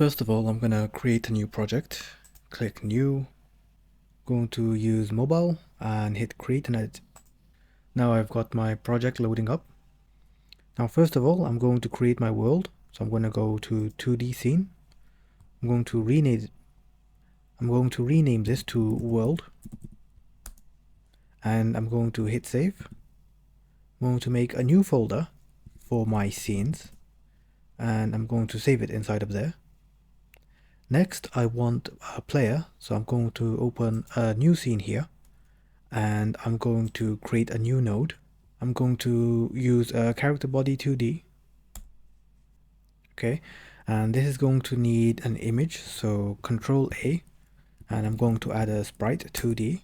First of all, I'm going to create a new project. Click new, going to use mobile and hit create and edit. Now I've got my project loading up. Now first of all, I'm going to create my world. So I'm going to go to 2D scene. I'm going to rename this to world. And I'm going to hit save. I'm going to make a new folder for my scenes. And I'm going to save it inside of there. Next, I want a player, so I'm going to open a new scene here, and I'm going to create a new node. I'm going to use a character body 2D. Okay, and this is going to need an image, so Control A, and I'm going to add a sprite 2D.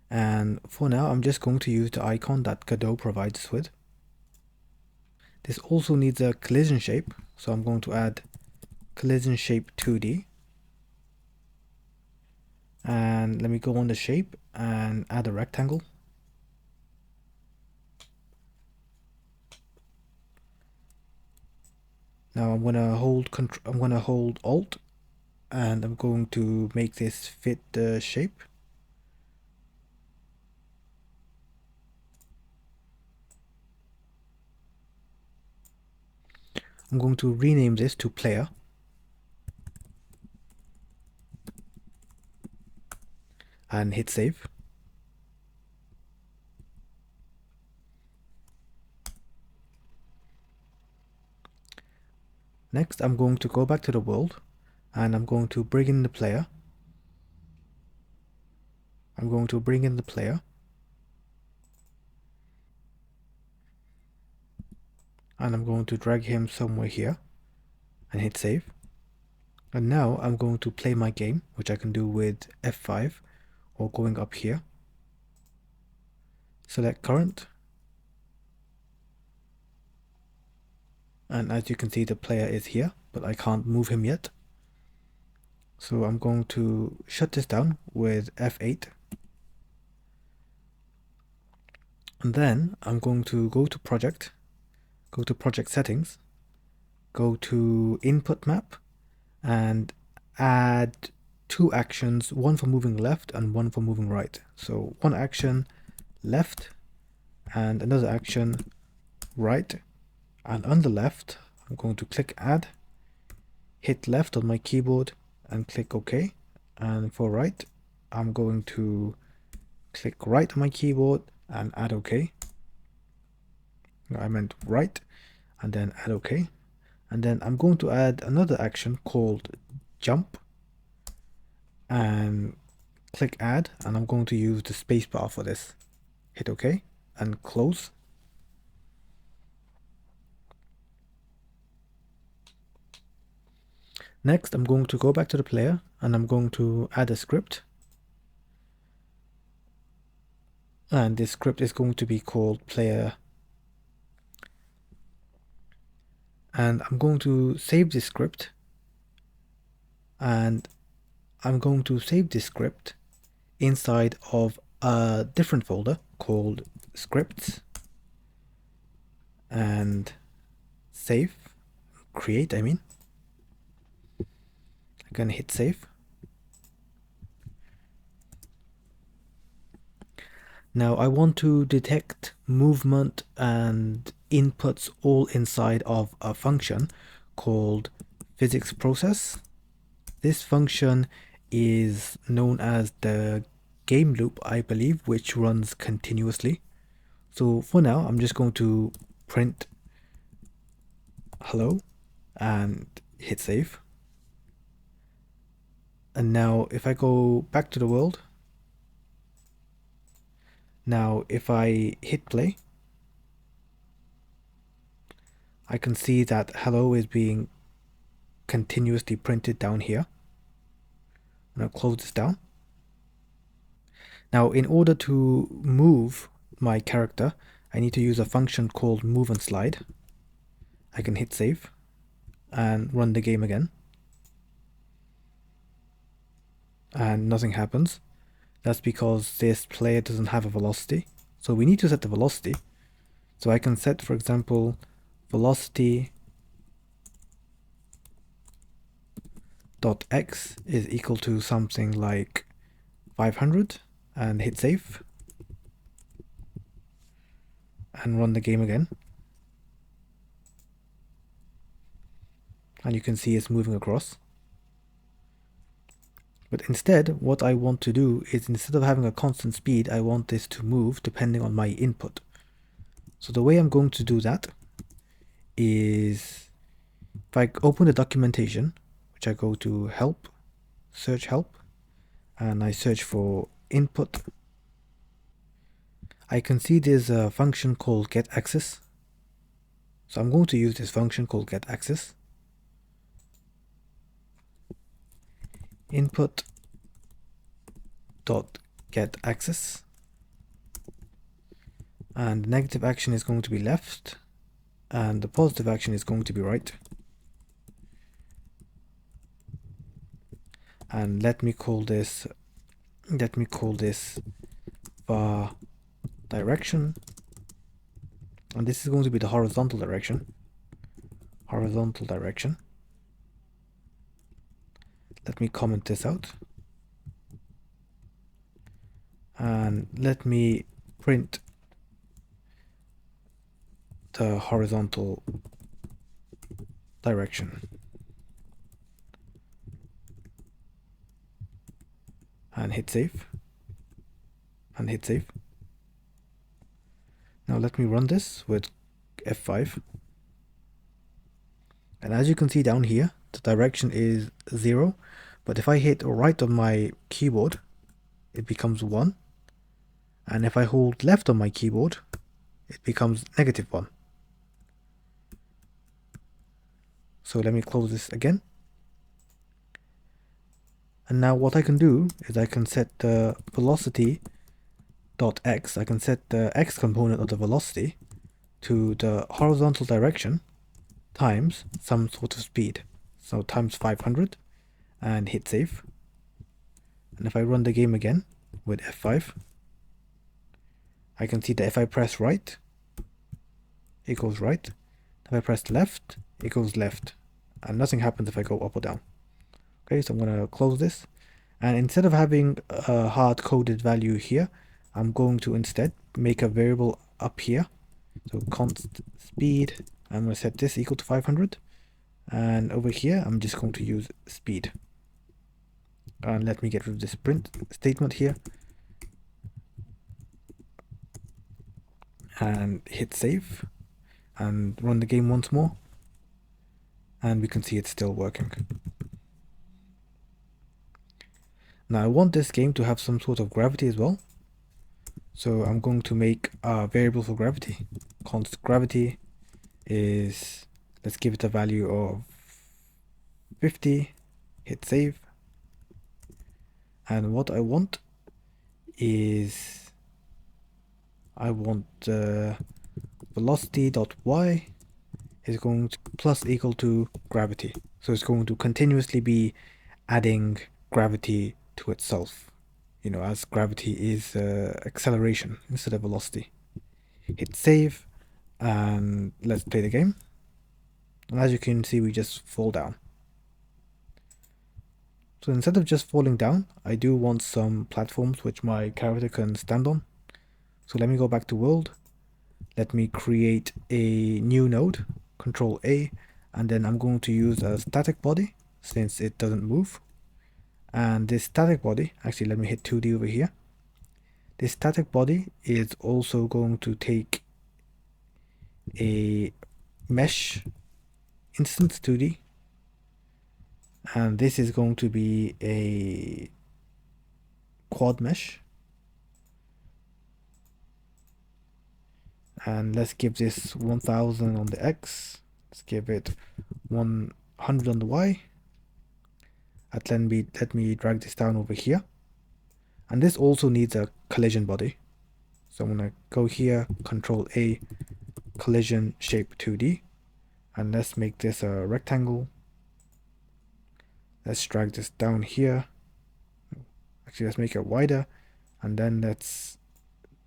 And for now, I'm just going to use the icon that Godot provides us with. This also needs a collision shape, so I'm going to add collision shape 2D. And let me go on the shape and add a rectangle. Now I'm gonna hold Alt, and I'm going to make this fit the shape. I'm going to rename this to player. And hit save. Next, I'm going to go back to the world, and I'm going to bring in the player. And I'm going to drag him somewhere here and hit save. And now I'm going to play my game, which I can do with F5 or going up here. Select current. And as you can see, the player is here, but I can't move him yet. So I'm going to shut this down with F8. And then I'm going to go to project settings, go to input map, and add two actions, one for moving left and one for moving right. So one action left and another action right. And on the left, I'm going to click add, hit left on my keyboard and click OK. And for right, I'm going to click right on my keyboard and add OK. No, I meant right, and then add OK. And then I'm going to add another action called jump and click add, and I'm going to use the spacebar for this. Hit OK and close. Next, I'm going to go back to the player and I'm going to add a script. And this script is going to be called player. And I'm going to save this script. And I'm going to save this script inside of a different folder called scripts. And save, create, I mean. I'm gonna hit save. Now I want to detect movement and inputs all inside of a function called physics process. This function is known as the game loop, I believe, which runs continuously. So for now, I'm just going to print hello and hit save. And now if I go back to the world, now if I hit play, I can see that hello is being continuously printed down here. I'm going to close this down. Now in order to move my character, I need to use a function called move and slide. I can hit save and run the game again. And nothing happens. That's because this player doesn't have a velocity. So we need to set the velocity. So I can set, for example, velocity dot x is equal to something like 500 and hit save and run the game again. And you can see it's moving across. But instead, what I want to do is, instead of having a constant speed, I want this to move depending on my input. So the way I'm going to do that is, if I open the documentation, which I go to help, search help, and I search for input, I can see there's a function called getAxis. So I'm going to use this function called getAxis. Input dot getAxis, and the negative action is going to be left, and the positive action is going to be right. And let me call this var direction, and this is going to be the horizontal direction. Let me comment this out, and let me print the horizontal direction, and hit save, Now let me run this with F5, and as you can see down here, the direction is 0, but if I hit right on my keyboard, it becomes 1, and if I hold left on my keyboard, it becomes -1. So let me close this again. And now what I can do is I can set the velocity dot x, I can set the x component of the velocity to the horizontal direction times some sort of speed. So times 500, and hit save. And if I run the game again with F5, I can see that if I press right, it goes right. If I press left, it goes left. And nothing happens if I go up or down. Okay, so I'm going to close this. And instead of having a hard-coded value here, I'm going to instead make a variable up here. So const speed, I'm going to set this equal to 500. And over here, I'm just going to use speed. And let me get rid of this print statement here. And hit save. And run the game once more. And we can see it's still working. Now I want this game to have some sort of gravity as well. So I'm going to make a variable for gravity. Const gravity is, let's give it a value of 50, hit save. And what I want is, I want velocity.y is going to plus equal to gravity. So it's going to continuously be adding gravity to itself, you know, as gravity is acceleration instead of velocity. Hit save, and let's play the game. And as you can see, we just fall down. So instead of just falling down, I do want some platforms which my character can stand on. So let me go back to world. Let me create a new node, Control A, and then I'm going to use a static body since it doesn't move. And this static body, actually let me hit 2D over here. This static body is also going to take a mesh instance 2D, and this is going to be a quad mesh. And let's give this 1000 on the X, let's give it 100 on the Y. And let me drag this down over here. And this also needs a collision body. So I'm going to go here, Control A, collision shape 2D. And let's make this a rectangle. Let's drag this down here. Actually, let's make it wider. And then let's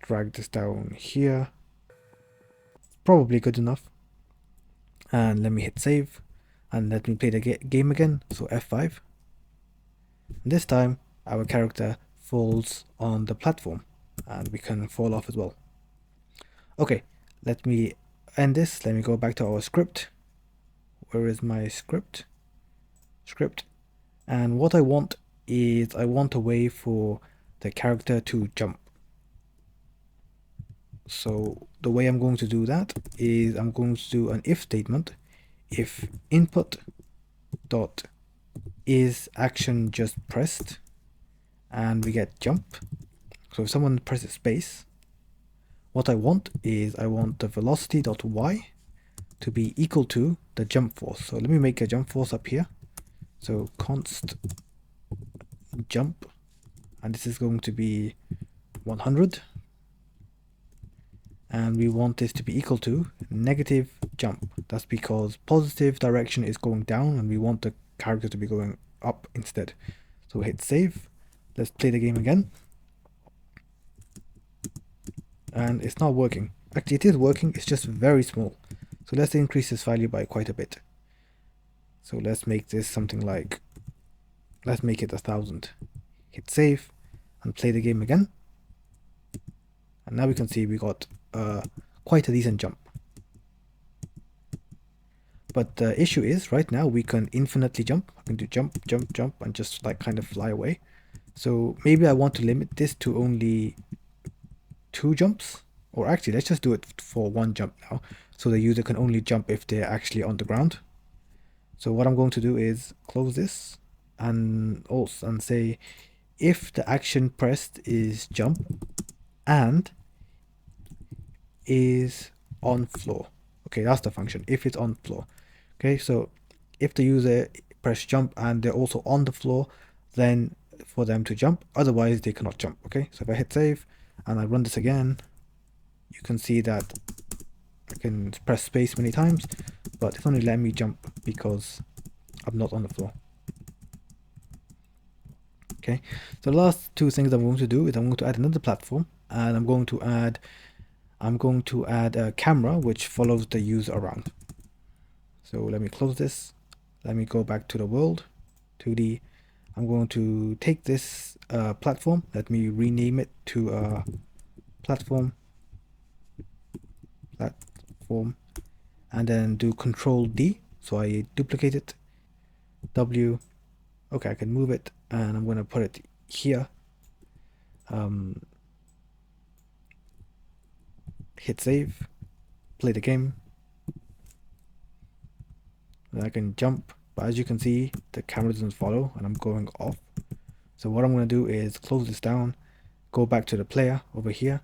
drag this down here. Probably good enough. And let me hit save. And let me play the game again. So F5. This time our character falls on the platform and we can fall off as well. Okay, let me end this. Let me go back to our script. Where is my script? Script. And what I want is I want a way for the character to jump. So the way I'm going to do that is I'm going to do an if statement. If input dot is action just pressed, and we get jump. So if someone presses space, what I want is I want the velocity dot y to be equal to the jump force. So let me make a jump force up here. So const jump, and this is going to be 100, and we want this to be equal to negative jump. That's because positive direction is going down and we want the character to be going up instead. So hit save. Let's play the game again. And it's not working. Actually, it is working, it's just very small. So let's increase this value by quite a bit. So let's make this something like, let's make it 1000. Hit save and play the game again. And now we can see we got quite a decent jump. But the issue is right now we can infinitely jump. I can do jump, jump, jump, and just like kind of fly away. So maybe I want to limit this to only 2 jumps, or actually let's just do it for 1 jump now, so the user can only jump if they're actually on the ground. So what I'm going to do is close this and also and say if the action pressed is jump and is on floor. Okay, that's the function, if it's on floor. Okay, so if the user press jump and they're also on the floor, then for them to jump, otherwise they cannot jump. Okay, so if I hit save and I run this again, you can see that I can press space many times, but it's only letting me jump because I'm not on the floor. Okay, so the last 2 things I'm going to do is I'm going to add another platform, and I'm going to add a camera which follows the user around. So let me close this. Let me go back to the world, 2D. I'm going to take this platform. Let me rename it to platform, and then do Control D. So I duplicate it. W. Okay, I can move it, and I'm going to put it here. Hit save. Play the game. And I can jump, but as you can see, the camera doesn't follow, and I'm going off. So what I'm going to do is close this down, go back to the player over here,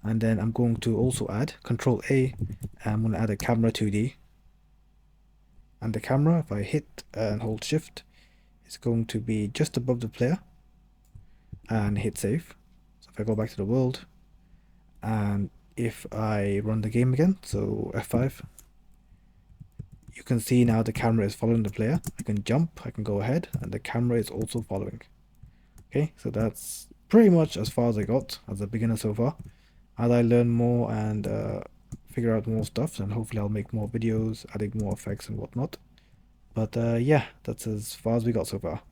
and then I'm going to also add Control A, and I'm going to add a camera 2D. And the camera, if I hit and hold shift, it's going to be just above the player, and hit save. So if I go back to the world, and if I run the game again, so F5, you can see now the camera is following the player. I can jump, I can go ahead, and the camera is also following. Okay, so that's pretty much as far as I got as a beginner so far. As I learn more and figure out more stuff, and hopefully I'll make more videos, adding more effects and whatnot. But yeah, that's as far as we got so far.